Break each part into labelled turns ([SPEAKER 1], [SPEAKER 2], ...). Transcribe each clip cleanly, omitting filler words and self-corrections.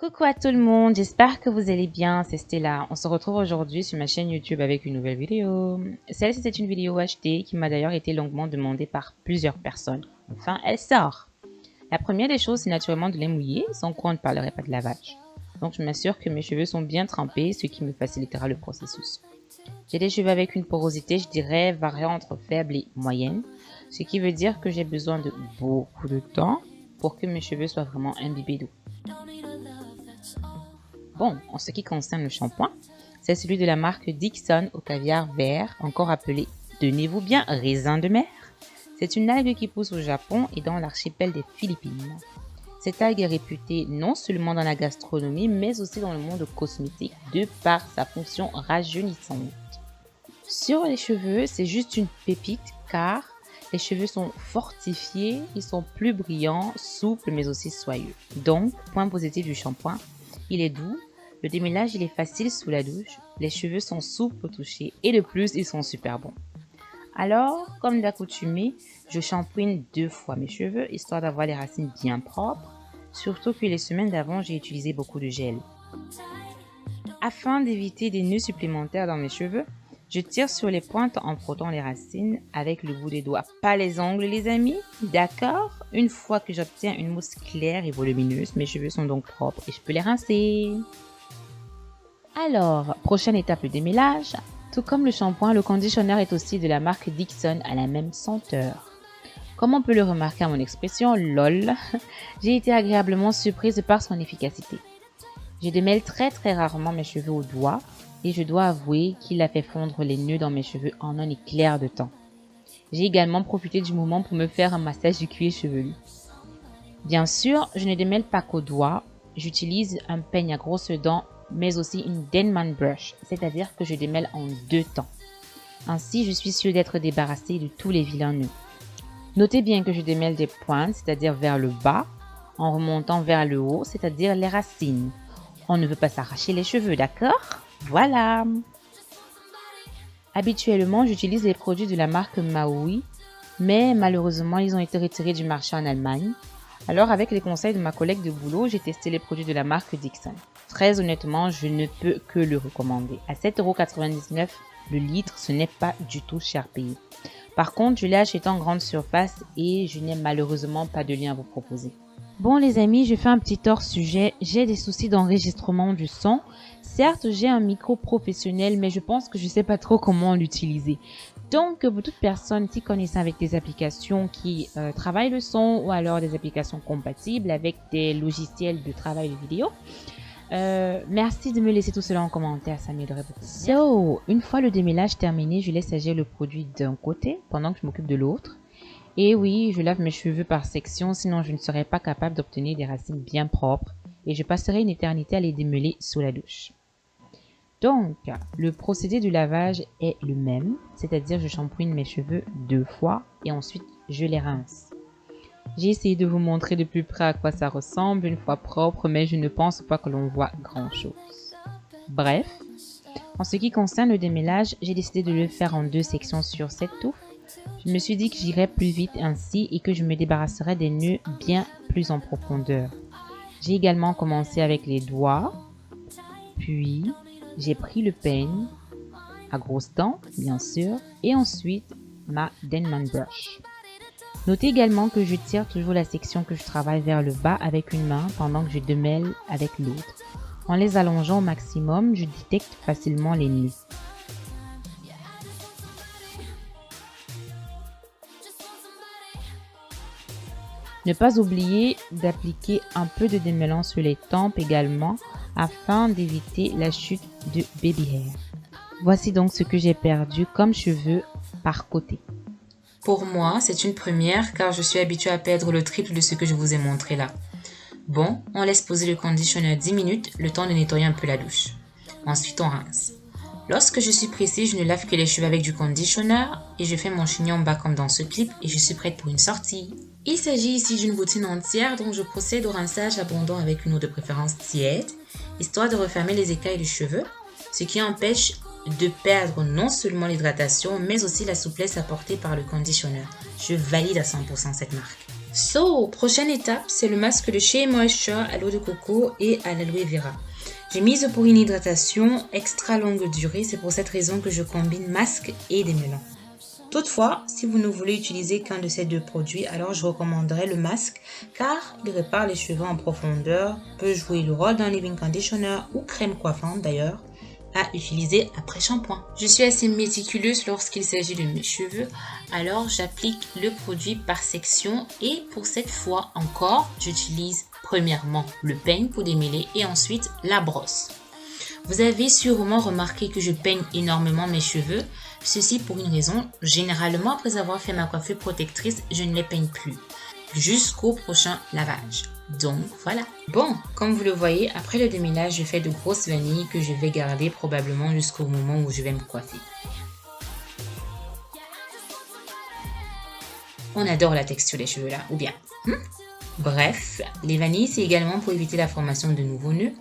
[SPEAKER 1] Coucou à tout le monde, j'espère que vous allez bien, c'est Stella. On se retrouve aujourd'hui sur ma chaîne YouTube avec une nouvelle vidéo. Celle-ci c'est une vidéo achetée qui m'a d'ailleurs été longuement demandée par plusieurs personnes. Enfin, elle sort. La première des choses, c'est naturellement de les mouiller, sans quoi on ne parlerait pas de lavage. Donc je m'assure que mes cheveux sont bien trempés, ce qui me facilitera le processus. J'ai des cheveux avec une porosité, je dirais, variant entre faible et moyenne, ce qui veut dire que j'ai besoin de beaucoup de temps pour que mes cheveux soient vraiment imbibés d'eau. Bon, en ce qui concerne le shampoing, c'est celui de la marque Dixon au caviar vert, encore appelé, tenez-vous bien, raisin de mer. C'est une algue qui pousse au Japon et dans l'archipel des Philippines. Cette algue est réputée non seulement dans la gastronomie, mais aussi dans le monde cosmétique, de par sa fonction rajeunissante. Sur les cheveux, c'est juste une pépite, car les cheveux sont fortifiés, ils sont plus brillants, souples, mais aussi soyeux. Donc, point positif du shampoing, il est doux, le démêlage il est facile sous la douche, les cheveux sont souples au toucher et de plus ils sont super bons. Alors, comme d'accoutumé, je shampooine 2 fois mes cheveux histoire d'avoir les racines bien propres, surtout que les semaines d'avant j'ai utilisé beaucoup de gel. Afin d'éviter des nœuds supplémentaires dans mes cheveux, je tire sur les pointes en frottant les racines avec le bout des doigts, pas les ongles les amis, d'accord? Une fois que j'obtiens une mousse claire et volumineuse, mes cheveux sont donc propres et je peux les rincer. Alors, prochaine étape, le démêlage. Tout comme le shampoing, le conditionneur est aussi de la marque Dixon à la même senteur. Comme on peut le remarquer à mon expression, lol, j'ai été agréablement surprise par son efficacité. Je démêle très rarement mes cheveux au doigt et je dois avouer qu'il a fait fondre les nœuds dans mes cheveux en un éclair de temps. J'ai également profité du moment pour me faire un massage du cuir chevelu. Bien sûr, je ne démêle pas qu'au doigt, j'utilise un peigne à grosses dents mais aussi une Denman brush, c'est-à-dire que je démêle en 2 temps. Ainsi, je suis sûre d'être débarrassée de tous les vilains nœuds. Notez bien que je démêle des pointes, c'est-à-dire vers le bas, en remontant vers le haut, c'est-à-dire les racines. On ne veut pas s'arracher les cheveux, d'accord? Voilà! Habituellement, j'utilise les produits de la marque Maui, mais malheureusement, ils ont été retirés du marché en Allemagne. Alors, avec les conseils de ma collègue de boulot, j'ai testé les produits de la marque Dixon. Très honnêtement, je ne peux que le recommander. À 7,99 € le litre, ce n'est pas du tout cher payé. Par contre, je l'ai acheté en grande surface et je n'ai malheureusement pas de lien à vous proposer. Bon les amis, je fais un petit hors sujet. J'ai des soucis d'enregistrement du son. Certes, j'ai un micro professionnel, mais je pense que je ne sais pas trop comment l'utiliser. Donc, pour toute personne qui connaissant avec des applications qui travaillent le son ou alors des applications compatibles avec des logiciels de travail de vidéo, merci de me laisser tout cela en commentaire, ça m'aiderait beaucoup. So, une fois le démêlage terminé, je laisse agir le produit d'un côté pendant que je m'occupe de l'autre. Et oui, je lave mes cheveux par section, sinon je ne serais pas capable d'obtenir des racines bien propres et je passerai une éternité à les démêler sous la douche. Donc, le procédé du lavage est le même, c'est-à-dire je shampooine mes cheveux 2 fois et ensuite je les rince. J'ai essayé de vous montrer de plus près à quoi ça ressemble une fois propre, mais je ne pense pas que l'on voit grand-chose. Bref, en ce qui concerne le démêlage, j'ai décidé de le faire en 2 sections sur cette touffe. Je me suis dit que j'irais plus vite ainsi et que je me débarrasserais des nœuds bien plus en profondeur. J'ai également commencé avec les doigts, puis j'ai pris le peigne, à grosses dents bien sûr, et ensuite ma Denman brush. Notez également que je tire toujours la section que je travaille vers le bas avec une main pendant que je démêle avec l'autre. En les allongeant au maximum, je détecte facilement les nœuds. Ne pas oublier d'appliquer un peu de démêlant sur les tempes également afin d'éviter la chute de baby hair. Voici donc ce que j'ai perdu comme cheveux par côté.
[SPEAKER 2] Pour moi, c'est une première car je suis habituée à perdre le triple de ce que je vous ai montré là. Bon, on laisse poser le conditioner 10 minutes, le temps de nettoyer un peu la douche. Ensuite, on rince. Lorsque je suis pressée, je ne lave que les cheveux avec du conditioner et je fais mon chignon bas comme dans ce clip et je suis prête pour une sortie. Il s'agit ici d'une bottine entière donc je procède au rinçage abondant avec une eau de préférence tiède, histoire de refermer les écailles du cheveu, ce qui empêche de perdre non seulement l'hydratation mais aussi la souplesse apportée par le conditionneur. Je valide à 100% cette marque. So, prochaine étape, c'est le masque de chez Moisture à l'eau de coco et à l'aloe vera. J'ai mis pour une hydratation extra longue durée, c'est pour cette raison que je combine masque et démêlant. Toutefois, si vous ne voulez utiliser qu'un de ces deux produits, alors je recommanderais le masque car il répare les cheveux en profondeur, peut jouer le rôle d'un leave-in conditioner ou crème coiffante d'ailleurs, à utiliser après shampoing. Je suis assez méticuleuse lorsqu'il s'agit de mes cheveux, alors j'applique le produit par section et pour cette fois encore, j'utilise premièrement le peigne pour démêler et ensuite la brosse. Vous avez sûrement remarqué que je peigne énormément mes cheveux, ceci pour une raison, généralement après avoir fait ma coiffure protectrice, je ne les peigne plus, jusqu'au prochain lavage. Donc voilà. Bon, comme vous le voyez, après le démêlage, je fais de grosses vanilles que je vais garder probablement jusqu'au moment où je vais me coiffer. On adore la texture des cheveux là, ou bien Bref, les vanilles, c'est également pour éviter la formation de nouveaux nœuds.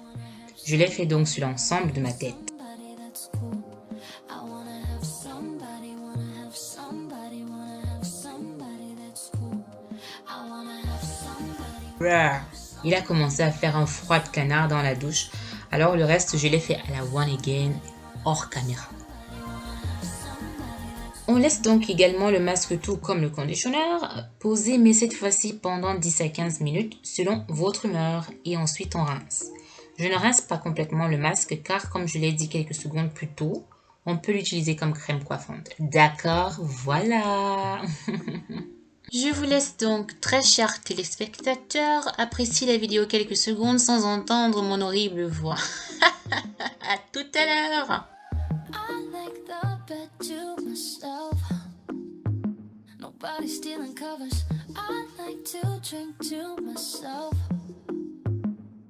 [SPEAKER 2] Je les fais donc sur l'ensemble de ma tête. Il a commencé à faire un froid de canard dans la douche, alors le reste je l'ai fait à la one again, hors caméra. On laisse donc également le masque tout comme le conditionneur poser, mais cette fois-ci pendant 10 à 15 minutes selon votre humeur et ensuite on rince. Je ne rince pas complètement le masque car comme je l'ai dit quelques secondes plus tôt, on peut l'utiliser comme crème coiffante. D'accord, voilà. Je vous laisse donc, très chers téléspectateurs, apprécier la vidéo quelques secondes sans entendre mon horrible voix. À tout à l'heure. Nobody's stealing covers. I like to drink to myself.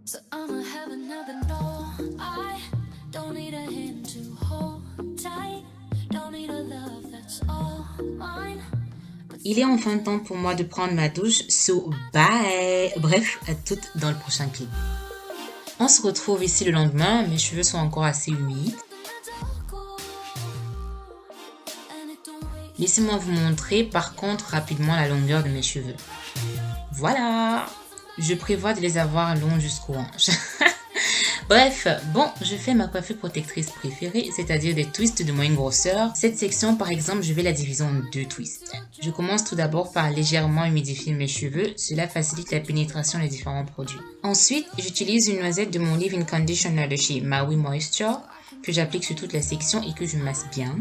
[SPEAKER 2] So I'ma have another no. I don't need a hand to hold tight. Don't need a love that's all mine. Il est enfin temps pour moi de prendre ma douche, so bye. Bref, à toutes dans le prochain clip. On se retrouve ici le lendemain, mes cheveux sont encore assez humides. Laissez-moi vous montrer par contre rapidement la longueur de mes cheveux. Voilà, je prévois de les avoir longs jusqu'aux hanches. Bref, bon, je fais ma coiffure protectrice préférée, c'est-à-dire des twists de moyenne grosseur. Cette section, par exemple, je vais la diviser en deux twists. Je commence tout d'abord par légèrement humidifier mes cheveux, cela facilite la pénétration des différents produits. Ensuite, j'utilise une noisette de mon leave-in conditioner de chez Maui Moisture, que j'applique sur toute la section et que je masse bien.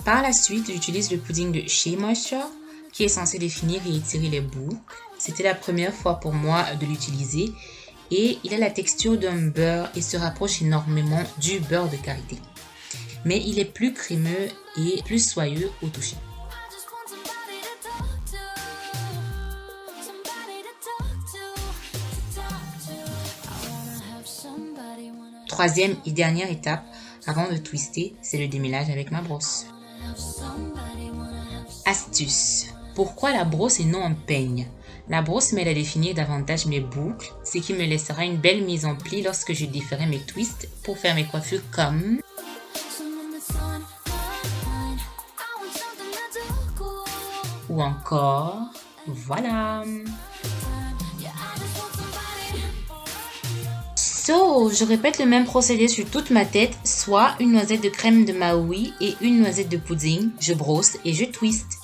[SPEAKER 2] Par la suite, j'utilise le pudding de chez Moisture qui est censé définir et étirer les boucles. C'était la première fois pour moi de l'utiliser et il a la texture d'un beurre et se rapproche énormément du beurre de karité. Mais il est plus crémeux et plus soyeux au toucher. Troisième et dernière étape avant de twister, c'est le démêlage avec ma brosse. Astuce. Pourquoi la brosse et non un peigne? La brosse m'aide à définir davantage mes boucles, ce qui me laissera une belle mise en pli lorsque je déferai mes twists pour faire mes coiffures comme... Ou encore... Voilà. So, je répète le même procédé sur toute ma tête, soit une noisette de crème de Maui et une noisette de pudding. Je brosse et je twiste.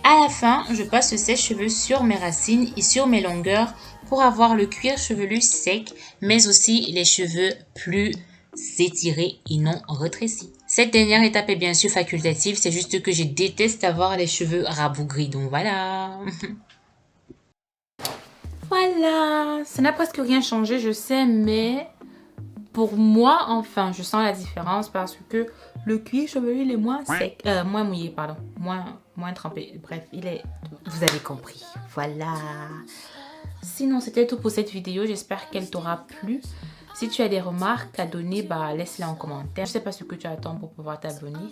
[SPEAKER 2] À la fin, je passe le sèche-cheveux sur mes racines et sur mes longueurs pour avoir le cuir chevelu sec, mais aussi les cheveux plus étirés et non rétrécis. Cette dernière étape est bien sûr facultative, c'est juste que je déteste avoir les cheveux rabougris, donc voilà.
[SPEAKER 3] Voilà, ça n'a presque rien changé, je sais, mais pour moi, enfin, je sens la différence parce que le cuir chevelu, il est moins sec, moins mouillé, pardon, moins trempé. Bref, vous avez compris. Voilà. Sinon, c'était tout pour cette vidéo. J'espère qu'elle t'aura plu. Si tu as des remarques à donner, bah, laisse-les en commentaire. Je sais pas ce que tu attends pour pouvoir t'abonner.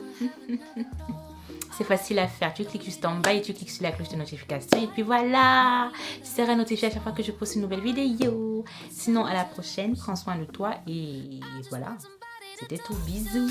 [SPEAKER 3] C'est facile à faire. Tu cliques juste en bas et tu cliques sur la cloche de notification. Et puis voilà, tu seras notifié à chaque fois que je poste une nouvelle vidéo. Sinon, à la prochaine. Prends soin de toi. Et voilà, c'était tout. Bisous.